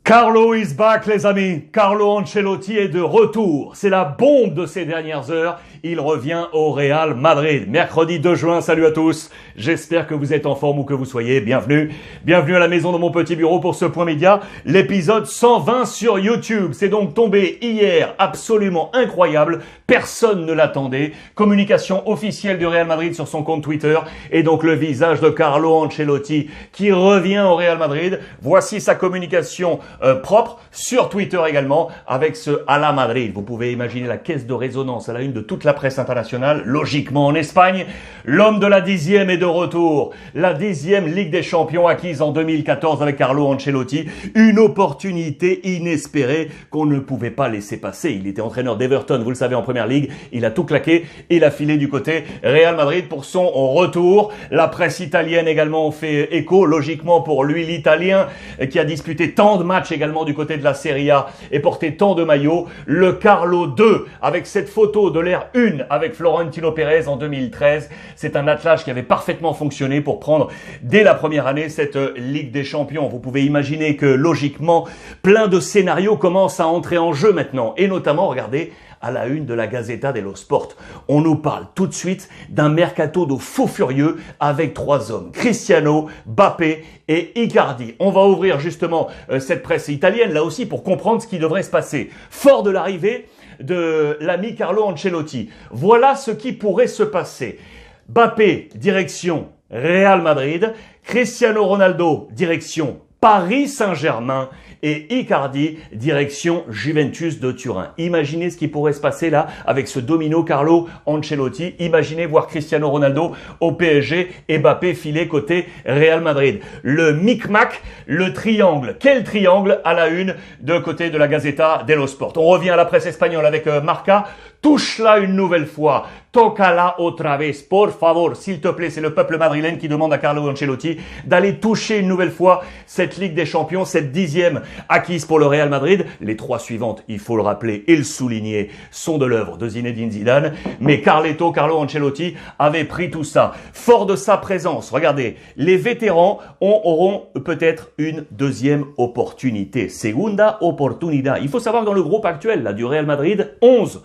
Carlo is back, les amis. Carlo Ancelotti est de retour. C'est la bombe de ces dernières heures. Il revient au Real Madrid. Mercredi 2 juin, salut à tous. J'espère que vous êtes en forme où que vous soyez. Bienvenue. Bienvenue à la maison de mon petit bureau pour ce point média. L'épisode 120 sur YouTube. C'est donc tombé hier. Absolument incroyable. Personne ne l'attendait. Communication officielle du Real Madrid sur son compte Twitter. Et donc le visage de Carlo Ancelotti qui revient au Real Madrid. Voici sa communication propre sur Twitter également avec ce à la Madrid. Vous pouvez imaginer la caisse de résonance à la une de toute la presse internationale. Logiquement en Espagne, l'homme de la 10e est de retour. La 10e Ligue des Champions acquise en 2014 avec Carlo Ancelotti. Une opportunité inespérée qu'on ne pouvait pas laisser passer. Il était entraîneur d'Everton, vous le savez, en Première Ligue. Il a tout claqué. Il a filé du côté Real Madrid pour son retour. La presse italienne également fait écho, logiquement pour lui, l'Italien qui a disputé tant de matchs également du côté de la Serie A et porté tant de maillots. Le Carlo 2 avec cette photo de l'ère 1 avec Florentino Pérez en 2013. C'est un attelage qui avait parfaitement fonctionné pour prendre dès la première année cette Ligue des Champions. Vous pouvez imaginer que logiquement, plein de scénarios commencent à entrer en jeu maintenant. Et notamment, regardez, à la une de la Gazzetta dello Sport. On nous parle tout de suite d'un mercato de fou furieux avec 3 hommes. Cristiano, Mbappé et Icardi. On va ouvrir justement cette presse italienne là aussi pour comprendre ce qui devrait se passer. Fort de l'arrivée de l'ami Carlo Ancelotti. Voilà ce qui pourrait se passer. Mbappé, direction Real Madrid. Cristiano Ronaldo, direction Paris Saint-Germain. Et Icardi, direction Juventus de Turin. Imaginez ce qui pourrait se passer là avec ce domino Carlo Ancelotti. Imaginez voir Cristiano Ronaldo au PSG et Mbappé filer côté Real Madrid. Le micmac, le triangle. Quel triangle à la une de côté de la Gazzetta dello Sport. On revient à la presse espagnole avec Marca. Touche-la une nouvelle fois. Toca-la otra vez. Por favor, s'il te plaît. C'est le peuple madrilène qui demande à Carlo Ancelotti d'aller toucher une nouvelle fois cette Ligue des Champions, cette 10e acquise pour le Real Madrid. Les 3 suivantes, il faut le rappeler et le souligner, sont de l'œuvre de Zinedine Zidane. Mais Carlo Ancelotti avait pris tout ça. Fort de sa présence, regardez, les vétérans auront peut-être une deuxième opportunité. Segunda oportunidad. Il faut savoir que dans le groupe actuel là, du Real Madrid, 11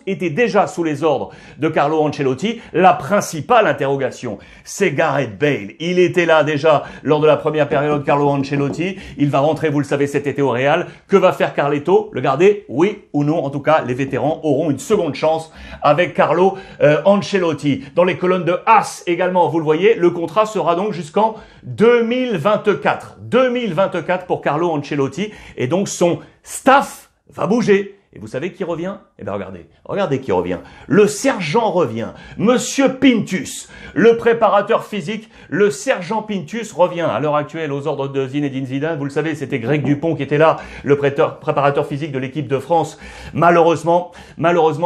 étaient déjà sous les ordres de Carlo Ancelotti. La principale interrogation, c'est Gareth Bale. Il était là déjà lors de la première période de Carlo Ancelotti. Il va rentrer, vous le savez, cet été au Real. Que va faire Carletto? Le garder? Oui ou non? En tout cas, les vétérans auront une seconde chance avec Carlo Ancelotti. Dans les colonnes de AS également, vous le voyez, le contrat sera donc jusqu'en 2024. 2024 pour Carlo Ancelotti. Et donc, son staff va bouger. Et vous savez qui revient? Eh bien, regardez qui revient. Le sergent revient. Monsieur Pintus, le préparateur physique, le sergent Pintus revient à l'heure actuelle aux ordres de Zinedine Zidane. Vous le savez, c'était Greg Dupont qui était là, le préparateur physique de l'équipe de France. Malheureusement,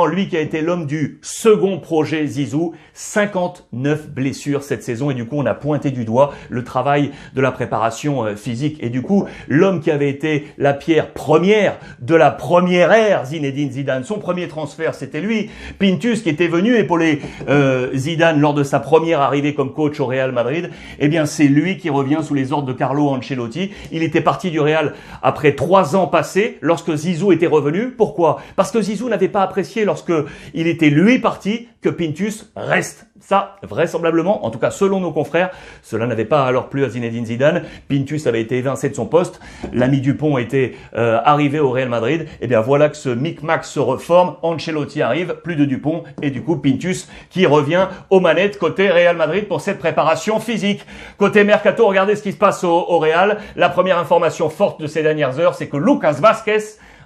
lui qui a été l'homme du second projet Zizou, 59 blessures cette saison. Et du coup, on a pointé du doigt le travail de la préparation physique. Et du coup, l'homme qui avait été la pierre première de la première ère, Zinedine Zidane. Son premier transfert, c'était lui. Pintus, qui était venu épauler Zidane lors de sa première arrivée comme coach au Real Madrid. Eh bien, c'est lui qui revient sous les ordres de Carlo Ancelotti. Il était parti du Real après 3 ans passés, lorsque Zizou était revenu. Pourquoi? Parce que Zizou n'avait pas apprécié lorsque il était lui parti que Pintus reste. Ça, vraisemblablement, en tout cas selon nos confrères, cela n'avait pas alors plu à Zinedine Zidane. Pintus avait été évincé de son poste. L'ami Dupont était arrivé au Real Madrid. Eh bien, voilà que ce micmac se reforme. Ancelotti arrive, plus de Dupont et du coup Pintus qui revient aux manettes côté Real Madrid pour cette préparation physique. Côté Mercato, regardez ce qui se passe au Real. La première information forte de ces dernières heures, c'est que Lucas Vázquez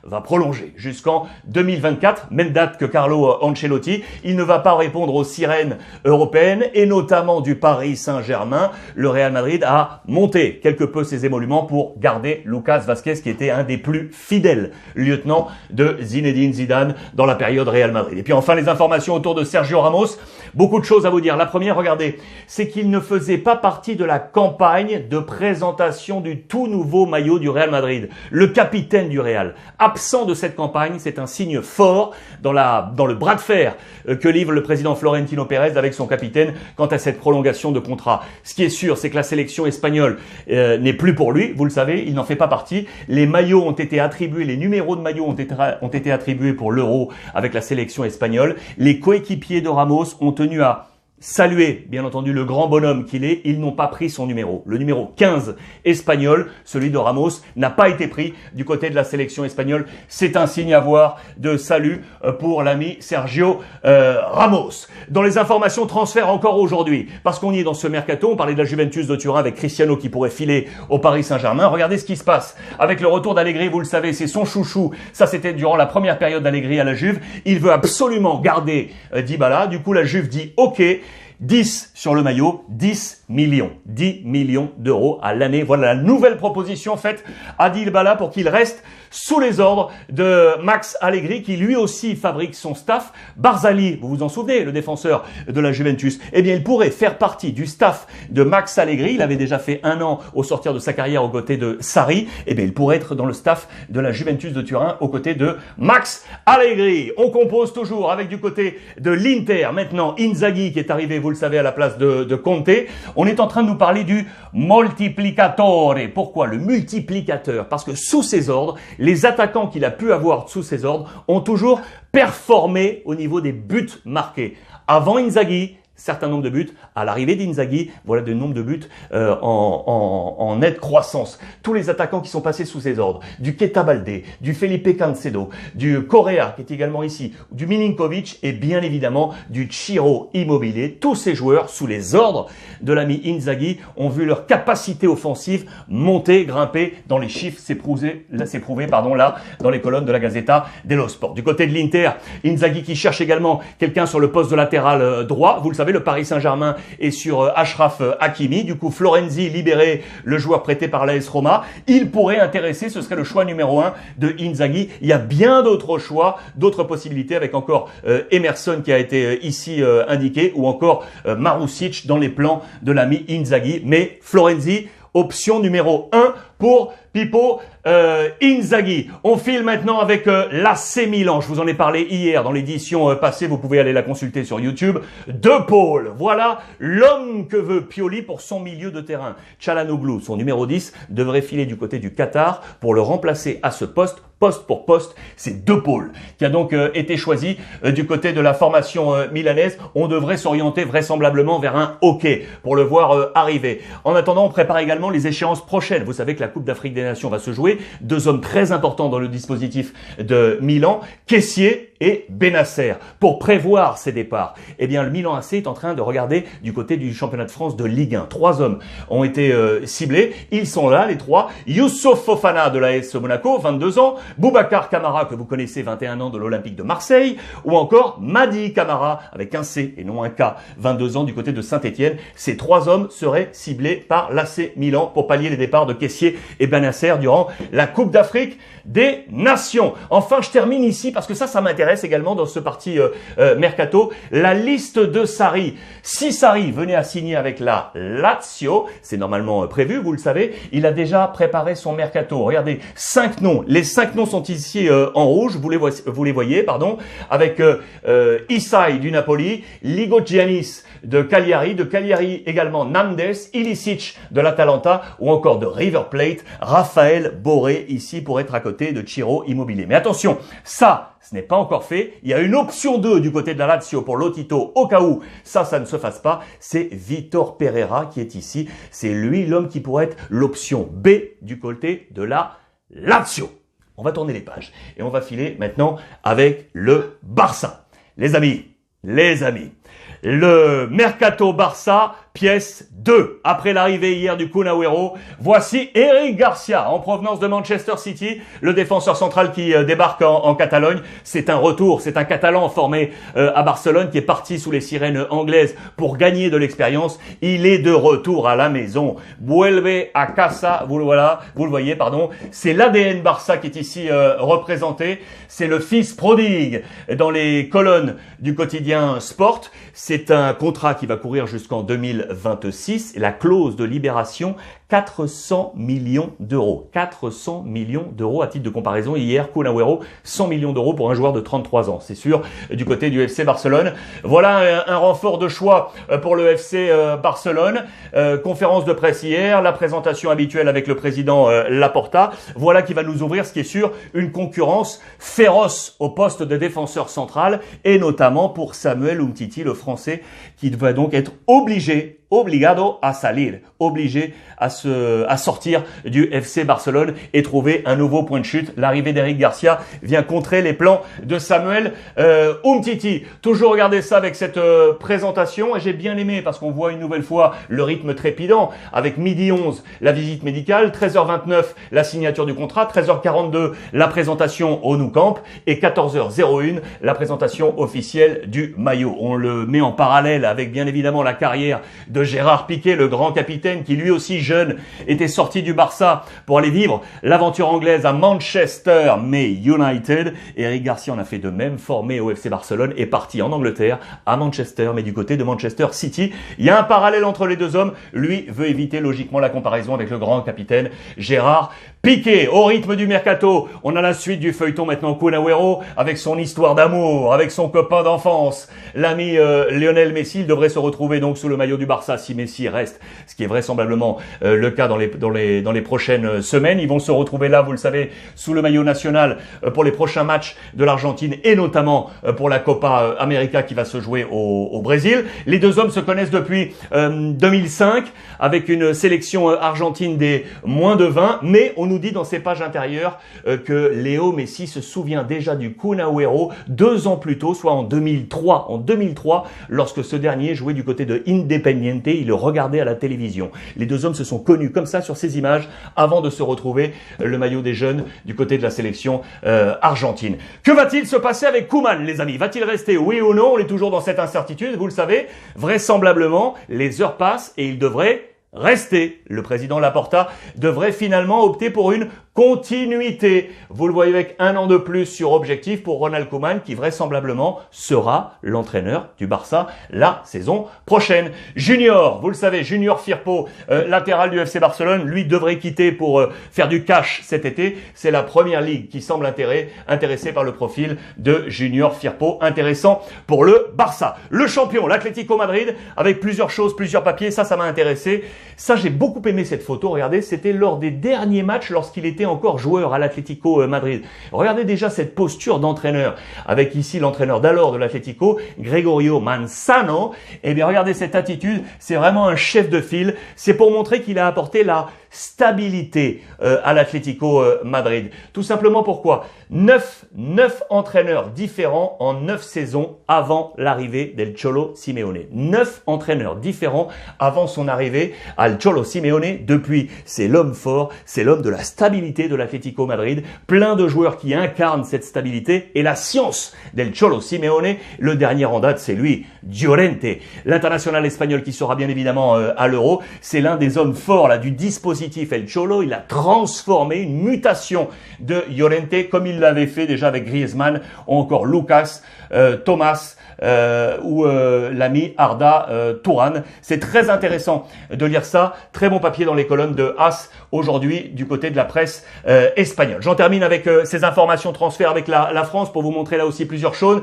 va prolonger jusqu'en 2024, même date que Carlo Ancelotti. Il ne va pas répondre aux sirènes européennes et notamment du Paris Saint-Germain. Le Real Madrid a monté quelque peu ses émoluments pour garder Lucas Vázquez qui était un des plus fidèles lieutenants de Zinedine Zidane dans la période Real Madrid. Et puis enfin les informations autour de Sergio Ramos. Beaucoup de choses à vous dire. La première, regardez, c'est qu'il ne faisait pas partie de la campagne de présentation du tout nouveau maillot du Real Madrid. Le capitaine du Real, absent de cette campagne, c'est un signe fort dans le bras de fer que livre le président Florentino Pérez avec son capitaine quant à cette prolongation de contrat. Ce qui est sûr, c'est que la sélection espagnole n'est plus pour lui, vous le savez, il n'en fait pas partie. Les maillots ont été attribués, les numéros de maillots ont été attribués pour l'Euro avec la sélection espagnole. Les coéquipiers de Ramos ont tenu à saluer, bien entendu, le grand bonhomme qu'il est. Ils n'ont pas pris son numéro. Le numéro 15 espagnol, celui de Ramos, n'a pas été pris du côté de la sélection espagnole. C'est un signe à voir de salut pour l'ami Sergio Ramos. Dans les informations transferts encore aujourd'hui, parce qu'on y est dans ce mercato, on parlait de la Juventus de Turin avec Cristiano qui pourrait filer au Paris Saint-Germain. Regardez ce qui se passe avec le retour d'Allegri, vous le savez, c'est son chouchou. Ça, c'était durant la première période d'Allegri à la Juve. Il veut absolument garder Dybala. Du coup, la Juve dit OK. 10 sur le maillot, 10 millions. 10 millions d'euros à l'année. Voilà la nouvelle proposition faite à Dybala pour qu'il reste sous les ordres de Max Allegri qui lui aussi fabrique son staff. Barzagli, vous vous en souvenez, le défenseur de la Juventus, eh bien il pourrait faire partie du staff de Max Allegri. Il avait déjà fait 1 an au sortir de sa carrière aux côtés de Sarri. Eh bien il pourrait être dans le staff de la Juventus de Turin aux côtés de Max Allegri. On compose toujours avec du côté de l'Inter. Maintenant Inzaghi qui est arrivé, vous le savez, à la place de Conte. On est en train de nous parler du moltiplicatore. Pourquoi le multiplicateur? Parce que sous ses ordres, les attaquants qu'il a pu avoir sous ses ordres ont toujours performé au niveau des buts marqués. Avant Inzaghi, certain nombre de buts. À l'arrivée d'Inzaghi, voilà le nombre de buts en nette croissance. Tous les attaquants qui sont passés sous ses ordres, du Keita Baldé, du Felipe Cancedo, du Correa qui est également ici, du Milinkovic et bien évidemment du Ciro Immobile. Tous ces joueurs sous les ordres de l'ami Inzaghi ont vu leur capacité offensive monter, grimper dans les chiffres, c'est prouvé là dans les colonnes de la Gazzetta dello Sport. Du côté de l'Inter, Inzaghi qui cherche également quelqu'un sur le poste de latéral droit. Vous le savez, le Paris Saint-Germain est sur Achraf Hakimi. Du coup, Florenzi libéré, le joueur prêté par l'AS Roma. Il pourrait intéresser, ce serait le choix numéro 1 de Inzaghi. Il y a bien d'autres choix, d'autres possibilités avec encore Emerson qui a été ici indiqué ou encore Marusic dans les plans de l'ami Inzaghi. Mais Florenzi, option numéro 1 pour Pippo Inzaghi. On file maintenant avec l'AC Milan. Je vous en ai parlé hier dans l'édition passée. Vous pouvez aller la consulter sur YouTube. De Paul. Voilà l'homme que veut Pioli pour son milieu de terrain. Çalhanoğlu, son numéro 10, devrait filer du côté du Qatar pour le remplacer à ce poste. Poste pour poste, c'est De Paul qui a donc été choisi du côté de la formation milanaise. On devrait s'orienter vraisemblablement vers un hockey pour le voir arriver. En attendant, on prépare également les échéances prochaines. Vous savez que la Coupe d'Afrique des Nations va se jouer. 2 hommes très importants dans le dispositif de Milan, Kessié et Benasser. Pour prévoir ces départs, eh bien le Milan AC est en train de regarder du côté du championnat de France de Ligue 1. 3 hommes ont été ciblés. Ils sont là, les 3. Youssouf Fofana de l'AS Monaco, 22 ans. Boubacar Kamara, que vous connaissez, 21 ans de l'Olympique de Marseille. Ou encore Mady Camara, avec un C et non un K, 22 ans du côté de Saint-Etienne. Ces 3 hommes seraient ciblés par l'AC Milan pour pallier les départs de Kessié et Benasser durant la Coupe d'Afrique des Nations. Enfin, je termine ici parce que ça m'intéresse également dans ce parti mercato. La liste de Sarri. Si Sarri venait à signer avec la Lazio, c'est normalement prévu, vous le savez, il a déjà préparé son mercato. Regardez, 5 noms. Les 5 noms sont ici en rouge, vous les voyez, pardon, avec Isai du Napoli, Ligo Giannis de Cagliari également Nandes, Ilicic de l'Atalanta ou encore de River Plate, Raphaël Borré ici pour être à côté de Ciro Immobile. Mais attention, ça, ce n'est pas encore fait. Il y a une option 2 du côté de la Lazio pour Lotito au cas où ça ne se fasse pas. C'est Vitor Pereira qui est ici. C'est lui l'homme qui pourrait être l'option B du côté de la Lazio. On va tourner les pages et on va filer maintenant avec le Barça. Les amis, le Mercato Barça, pièce 2. Après l'arrivée hier du Kun Agüero, voici Eric Garcia en provenance de Manchester City, le défenseur central qui débarque en Catalogne. C'est un retour, c'est un Catalan formé à Barcelone qui est parti sous les sirènes anglaises pour gagner de l'expérience. Il est de retour à la maison. Vuelve a casa, vous le voyez, pardon. C'est l'ADN Barça qui est ici représenté. C'est le fils prodigue dans les colonnes du quotidien Sport. C'est C'est un contrat qui va courir jusqu'en 2026 et la clause de libération, 400 millions d'euros. 400 millions d'euros à titre de comparaison. Hier, Kun Agüero, 100 millions d'euros pour un joueur de 33 ans. C'est sûr, du côté du FC Barcelone. Voilà un renfort de choix pour le FC Barcelone. Conférence de presse hier, la présentation habituelle avec le président Laporta. Voilà qui va nous ouvrir, ce qui est sûr, une concurrence féroce au poste de défenseur central et notamment pour Samuel Umtiti, le français, qui va donc être obligado a salir, obligé à sortir du FC Barcelone et trouver un nouveau point de chute. L'arrivée d'Eric Garcia vient contrer les plans de Samuel Umtiti. Toujours regarder ça avec cette présentation et j'ai bien aimé parce qu'on voit une nouvelle fois le rythme trépidant avec midi 11 la visite médicale, 13h29 la signature du contrat, 13h42 la présentation au Nou Camp et 14h01 la présentation officielle du maillot. On le met en parallèle avec bien évidemment la carrière de Gérard Piqué, le grand capitaine qui lui aussi jeune était sorti du Barça pour aller vivre l'aventure anglaise à Manchester mais United. Eric Garcia en a fait de même, formé au FC Barcelone et parti en Angleterre à Manchester mais du côté de Manchester City. Il y a un parallèle entre les deux hommes. Lui veut éviter logiquement la comparaison avec le grand capitaine Gérard Piqué. Au rythme du mercato, on a la suite du feuilleton maintenant. Kun Agüero avec son histoire d'amour, avec son copain d'enfance, l'ami Lionel Messi. Il devrait se retrouver donc sous le maillot du Barça si Messi reste, ce qui est vraisemblablement le cas dans les prochaines semaines. Ils vont se retrouver là, vous le savez, sous le maillot national pour les prochains matchs de l'Argentine et notamment pour la Copa América qui va se jouer au Brésil. Les deux hommes se connaissent depuis 2005 avec une sélection argentine des moins de 20, mais on nous dit dans ses pages intérieures que Léo Messi se souvient déjà du Kun Agüero 2 ans plus tôt, soit en 2003. En 2003, lorsque ce dernier jouait du côté de Independiente, il le regardait à la télévision. Les deux hommes se sont connus comme ça sur ces images avant de se retrouver le maillot des jeunes du côté de la sélection argentine. Que va-t-il se passer avec Koeman, les amis? Va-t-il rester, oui ou non? On est toujours dans cette incertitude, vous le savez. Vraisemblablement, les heures passent et il devrait rester. Le président Laporta devrait finalement opter pour une continuité. Vous le voyez avec 1 an de plus sur objectif pour Ronald Koeman qui vraisemblablement sera l'entraîneur du Barça la saison prochaine. Junior, vous le savez, Junior Firpo, latéral du FC Barcelone, lui devrait quitter pour faire du cash cet été. C'est la première ligue qui semble intéressée par le profil de Junior Firpo, intéressant pour le Barça. Le champion, l'Atlético Madrid, avec plusieurs choses, plusieurs papiers, ça m'a intéressé. Ça, j'ai beaucoup aimé cette photo. Regardez, c'était lors des derniers matchs lorsqu'il était encore joueur à l'Atlético Madrid. Regardez déjà cette posture d'entraîneur avec ici l'entraîneur d'alors de l'Atlético, Gregorio Manzano. Eh bien, regardez cette attitude. C'est vraiment un chef de file. C'est pour montrer qu'il a apporté la stabilité à l'Atlético Madrid. Tout simplement pourquoi 9 entraîneurs différents en 9 saisons avant l'arrivée del Cholo Simeone. 9 entraîneurs différents avant son arrivée al Cholo Simeone. Depuis, c'est l'homme fort, c'est l'homme de la stabilité de l'Atlético Madrid. Plein de joueurs qui incarnent cette stabilité et la science del Cholo Simeone. Le dernier en date, c'est lui, Llorente, l'international espagnol qui sera bien évidemment à l'Euro. C'est l'un des hommes forts là du dispositif El Cholo. Il a transformé une mutation de Llorente comme il l'avait fait déjà avec Griezmann ou encore Lucas, Thomas ou l'ami Arda Turan. C'est très intéressant de lire ça. Très bon papier dans les colonnes de AS aujourd'hui du côté de la presse espagnole. J'en termine avec ces informations transfert avec la France pour vous montrer là aussi plusieurs choses.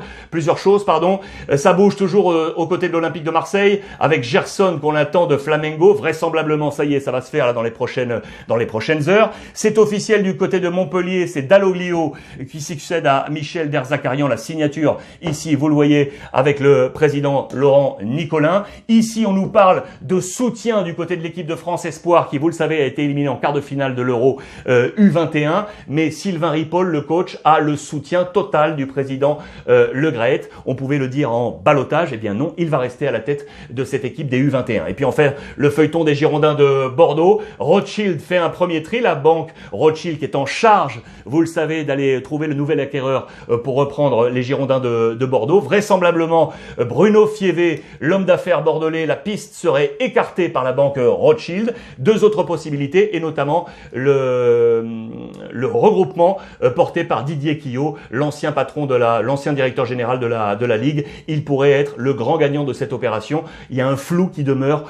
Ça bouge toujours aux côtés de l'Olympique de Marseille avec Gerson qu'on attend de Flamengo. Vraisemblablement, ça y est, ça va se faire là dans les prochaines heures. C'est officiel du côté de Montpellier, c'est Dalloglio qui succède à Michel Derzakarian. La signature ici, vous le voyez, avec le président Laurent Nicolin. Ici, on nous parle de soutien du côté de l'équipe de France Espoir qui, vous le savez, a été éliminée en quart de finale de l'Euro U21. Mais Sylvain Ripoll, le coach, a le soutien total du président Le Graët. On pouvait le dire en ballottage. Eh bien non, il va rester à la tête de cette équipe des U21. Et puis enfin, le feuilleton des Girondins de Bordeaux. Rothschild fait un premier tri, la banque Rothschild qui est en charge, vous le savez, d'aller trouver le nouvel acquéreur pour reprendre les Girondins de Bordeaux. Vraisemblablement, Bruno Fievé, l'homme d'affaires bordelais, la piste serait écartée par la banque Rothschild. Deux autres possibilités, et notamment le regroupement porté par Didier Quillot, l'ancien patron l'ancien directeur général de la Ligue. Il pourrait être le grand gagnant de cette opération. Il y a un flou qui demeure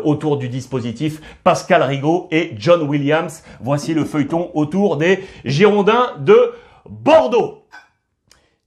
autour du dispositif. Pascal Rigaud et John Williams. Voici le feuilleton autour des Girondins de Bordeaux.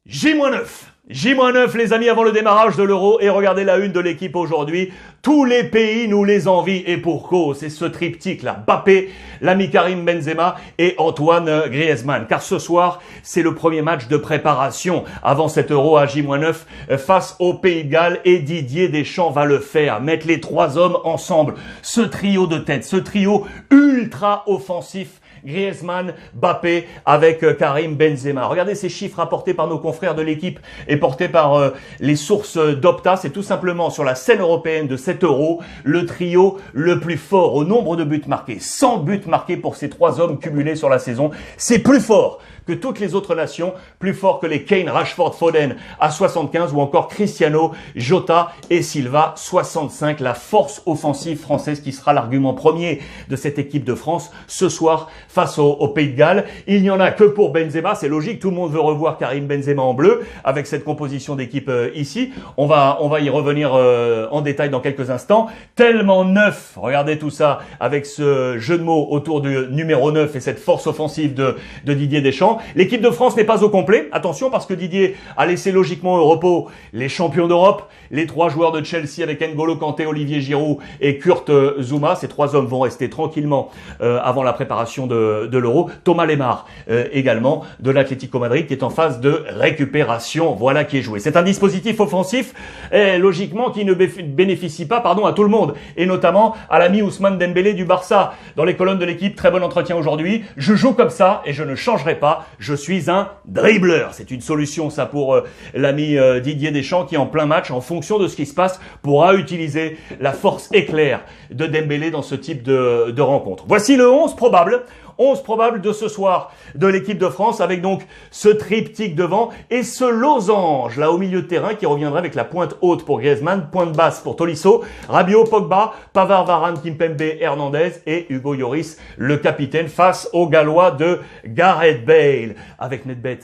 J-9. J-9 les amis avant le démarrage de l'Euro, et regardez la une de l'équipe aujourd'hui. Tous les pays nous les envient, et pour cause, c'est ce triptyque là, Mbappé, l'ami Karim Benzema et Antoine Griezmann. Car ce soir, c'est le premier match de préparation avant cet Euro à J-9 face au Pays de Galles, et Didier Deschamps va le faire, mettre les trois hommes ensemble. Ce trio de tête, ce trio ultra offensif, Griezmann, Mbappé avec Karim Benzema. Regardez ces chiffres rapportés par nos confrères de l'équipe et portés par les sources d'Opta. C'est tout simplement sur la scène européenne de cet Euro, le trio le plus fort au nombre de buts marqués. 100 buts marqués pour ces trois hommes cumulés sur la saison. C'est plus fort que toutes les autres nations, plus fort que les Kane, Rashford, Foden à 75 ou encore Cristiano, Jota et Silva 65. La force offensive française qui sera l'argument premier de cette équipe de France ce soir face au Pays de Galles. Il n'y en a que pour Benzema, c'est logique, tout le monde veut revoir Karim Benzema en bleu avec cette composition d'équipe ici. On va y revenir en détail dans quelques instants. Tellement neuf, regardez tout ça avec ce jeu de mots autour du numéro 9 et cette force offensive de Didier Deschamps. L'équipe de France n'est pas au complet, attention, parce que Didier a laissé logiquement au repos les champions d'Europe, les trois joueurs de Chelsea avec N'Golo Kanté, Olivier Giroud et Kurt Zouma. Ces trois hommes vont rester tranquillement avant la préparation de l'Euro. Thomas Lemar également de l'Atlético Madrid qui est en phase de récupération. Voilà qui est joué. C'est un dispositif offensif logiquement qui ne bénéficie pas à tout le monde, et notamment à l'ami Ousmane Dembélé du Barça. Dans les colonnes de l'équipe, très bon entretien aujourd'hui. Je joue comme ça et je ne changerai pas. Je suis un dribbleur. C'est une solution ça pour l'ami Didier Deschamps qui en plein match, en fonction de ce qui se passe, pourra utiliser la force éclair de Dembélé dans ce type de rencontre. Voici le 11 probable. 11 probable de ce soir de l'équipe de France, avec donc ce triptyque devant et ce losange là au milieu de terrain qui reviendrait avec la pointe haute pour Griezmann, pointe basse pour Tolisso, Rabiot, Pogba, Pavard, Varane, Kimpembe, Hernandez et Hugo Lloris, le capitaine, face aux Gallois de Gareth Bale. Avec NetBet,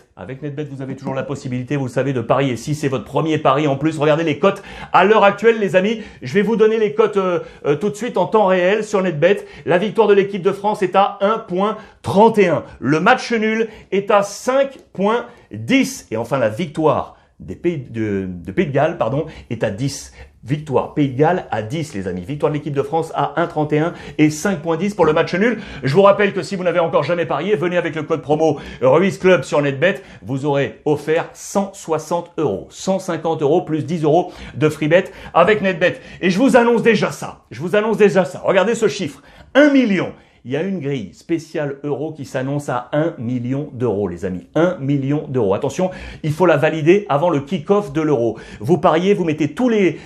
vous avez toujours la possibilité, vous le savez, de parier. Si c'est votre premier pari en plus, regardez les cotes à l'heure actuelle les amis. Je vais vous donner les cotes tout de suite en temps réel sur NetBet. La victoire de l'équipe de France est à 1,31. Le match nul est à 5,10. Et enfin, la victoire de Pays de Galles, est à 10. Victoire Pays de Galles à 10 les amis. Victoire de l'équipe de France à 1,31 et 5,10 pour le match nul. Je vous rappelle que si vous n'avez encore jamais parié, venez avec le code promo Ruiz Club sur NetBet. Vous aurez offert 160 €. 150 € plus 10 € de free bet avec NetBet. Et je vous annonce déjà ça. Regardez ce chiffre. 1 million. Il y a une grille spéciale euro qui s'annonce à 1 million d'euros, les amis. 1 million d'euros. Attention, il faut la valider avant le kick-off de l'euro. Vous pariez, vous mettez tous les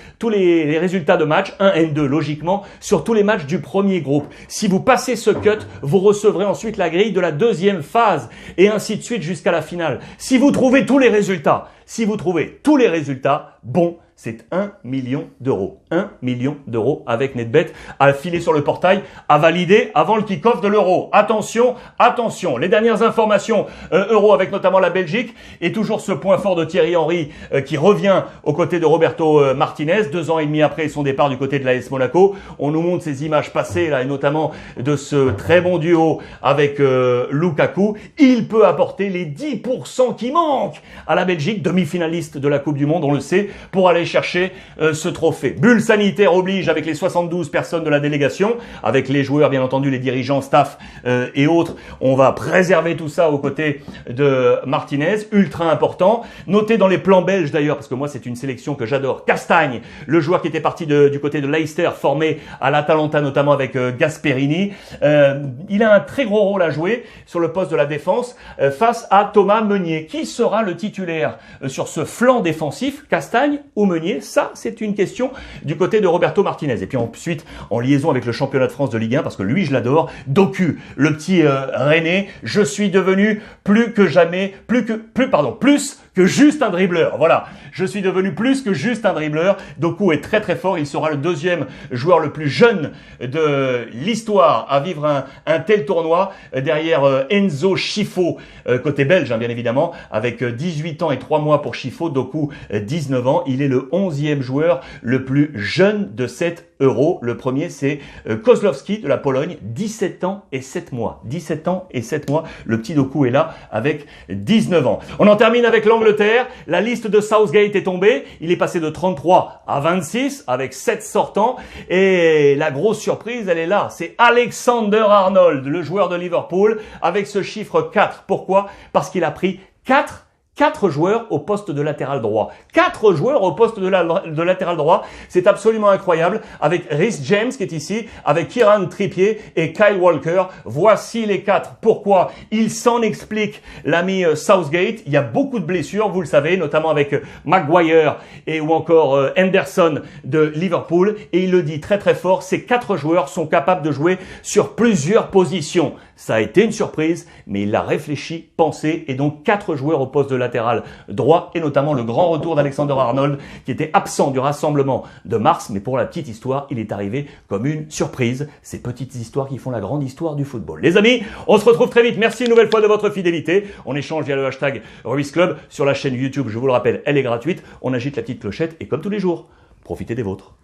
résultats de match, 1 N2 logiquement, sur tous les matchs du premier groupe. Si vous passez ce cut, vous recevrez ensuite la grille de la deuxième phase et ainsi de suite jusqu'à la finale. Si vous trouvez tous les résultats, bon, c'est 1 million d'euros. 1 million d'euros avec NetBet à filer sur le portail, à valider avant le kick-off de l'Euro. Attention, les dernières informations Euro avec notamment la Belgique et toujours ce point fort de Thierry Henry qui revient aux côtés de Roberto Martinez, 2 ans et demi après son départ du côté de l'AS Monaco. On nous montre ces images passées là et notamment de ce très bon duo avec Lukaku. Il peut apporter les 10% qui manquent à la Belgique, demi-finaliste de la Coupe du Monde, on le sait, pour aller chercher ce trophée. Bulle sanitaire oblige avec les 72 personnes de la délégation, avec les joueurs bien entendu, les dirigeants, staff et autres. On va préserver tout ça aux côtés de Martinez, ultra important. Notez dans les plans belges d'ailleurs, parce que moi c'est une sélection que j'adore, Castagne, le joueur qui était parti du côté de Leicester, formé à l'Atalanta notamment avec Gasperini. Il a un très gros rôle à jouer sur le poste de la défense face à Thomas Meunier. Qui sera le titulaire sur ce flanc défensif, Castagne ou Meunier? Meunier? Ça, c'est une question du côté de Roberto Martinez. Et puis ensuite, en liaison avec le championnat de France de Ligue 1, parce que lui, je l'adore, Doku, le petit René, je suis devenu plus que juste un dribbleur. Voilà, je suis devenu plus que juste un dribbleur. Doku est très très fort. Il sera le deuxième joueur le plus jeune de l'histoire à vivre un tel tournoi, derrière Enzo Scifo, côté belge bien évidemment, avec 18 ans et 3 mois pour Scifo. Doku 19 ans. Il est le 11e joueur le plus jeune de cette Euro. Le premier, c'est Kozlowski de la Pologne, 17 ans et 7 mois. 17 ans et 7 mois. Le petit Doku est là avec 19 ans. On en termine avec l'Angleterre. La liste de Southgate est tombée. Il est passé de 33 à 26 avec 7 sortants. Et la grosse surprise, elle est là. C'est Alexander Arnold, le joueur de Liverpool, avec ce chiffre 4. Pourquoi? Parce qu'il a pris 4 joueurs au poste de latéral droit. 4 joueurs au poste de latéral droit. C'est absolument incroyable. Avec Reece James qui est ici, avec Kieran Trippier et Kyle Walker. Voici les 4. Pourquoi? Il s'en explique, l'ami Southgate. Il y a beaucoup de blessures, vous le savez, notamment avec Maguire ou encore Henderson de Liverpool. Et il le dit très très fort, ces 4 joueurs sont capables de jouer sur plusieurs positions. Ça a été une surprise, mais il a réfléchi, pensé, et donc 4 joueurs au poste de latéral droit, et notamment le grand retour d'Alexander Arnold, qui était absent du rassemblement de mars, mais pour la petite histoire, il est arrivé comme une surprise. Ces petites histoires qui font la grande histoire du football. Les amis, on se retrouve très vite. Merci une nouvelle fois de votre fidélité. On échange via le hashtag Ruiz Club sur la chaîne YouTube. Je vous le rappelle, elle est gratuite. On agite la petite clochette, et comme tous les jours, profitez des vôtres.